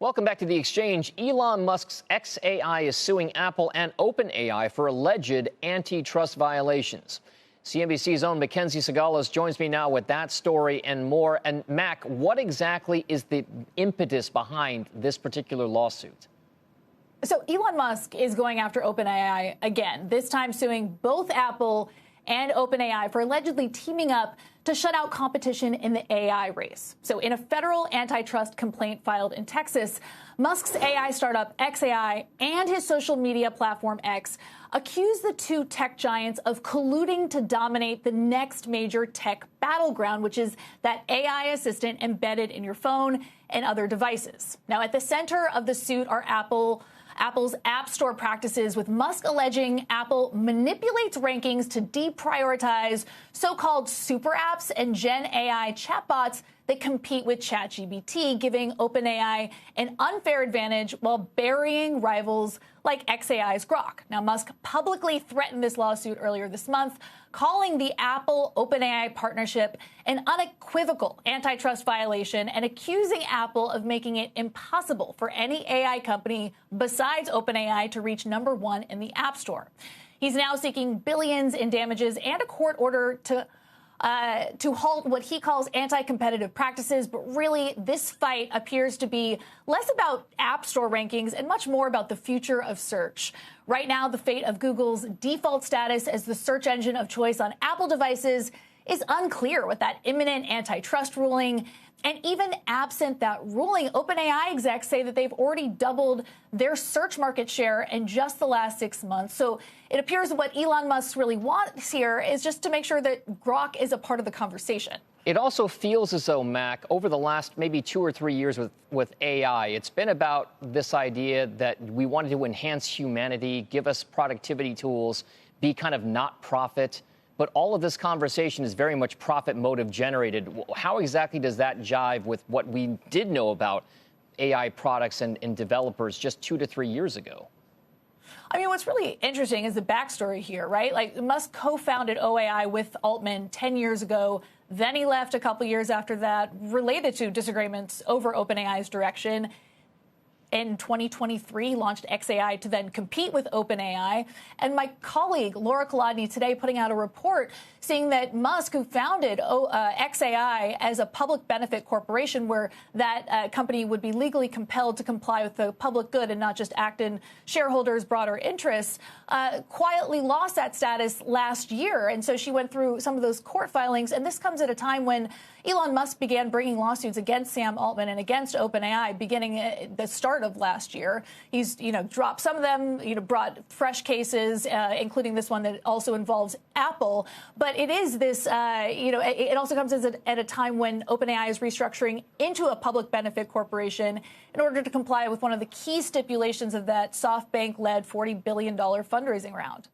Welcome back to The Exchange. Elon Musk's xAI is suing Apple and OpenAI for alleged antitrust violations. CNBC's own MacKenzie Sigalos joins me now with that story and more. And Mac, what exactly is the impetus behind this particular lawsuit? So Elon Musk is going after OpenAI again, this time suing both Apple and OpenAI for allegedly teaming up to shut out competition in the AI race. So in a federal antitrust complaint filed in Texas, Musk's AI startup xAI and his social media platform X accused the two tech giants of colluding to dominate the next major tech battleground, which is that AI assistant embedded in your phone and other devices. Now, at the center of the suit are Apple's App Store practices, with Musk alleging Apple manipulates rankings to deprioritize so-called super apps and Gen AI chatbots that compete with ChatGPT, giving OpenAI an unfair advantage while burying rivals like xAI's Grok. Now, Musk publicly threatened this lawsuit earlier this month, calling the Apple-OpenAI partnership an unequivocal antitrust violation and accusing Apple of making it impossible for any AI company besides OpenAI to reach #1 in the App Store. He's now seeking billions in damages and a court order to halt what he calls anti-competitive practices. But really, this fight appears to be less about App Store rankings and much more about the future of search. Right now, the fate of Google's default status as the search engine of choice on Apple devices is unclear with that imminent antitrust ruling. And even absent that ruling, OpenAI execs say that they've already doubled their search market share in just the last 6 months. So it appears what Elon Musk really wants here is just to make sure that Grok is a part of the conversation. It also feels as though, Mac, over the last maybe 2 or 3 years with AI, it's been about this idea that we wanted to enhance humanity, give us productivity tools, be kind of not profit. But all of this conversation is very much profit motive generated. How exactly does that jive with what we did know about AI products and developers just 2 to 3 years ago? I mean, what's really interesting is the backstory here, right? Like, Musk co-founded OAI with Altman 10 years ago. Then he left a couple years after that, related to disagreements over OpenAI's direction. In 2023, launched xAI to then compete with OpenAI. And my colleague, Laura Kolodny, today putting out a report saying that Musk, who founded xAI as a public benefit corporation where that company would be legally compelled to comply with the public good and not just act in shareholders' broader interests, quietly lost that status last year. And so she went through some of those court filings. And this comes at a time when Elon Musk began bringing lawsuits against Sam Altman and against OpenAI beginning at the start of last year. He's, dropped some of them, brought fresh cases, including this one that also involves Apple. But it is this, it also comes at a time when OpenAI is restructuring into a public benefit corporation in order to comply with one of the key stipulations of that SoftBank-led $40 billion fundraising round.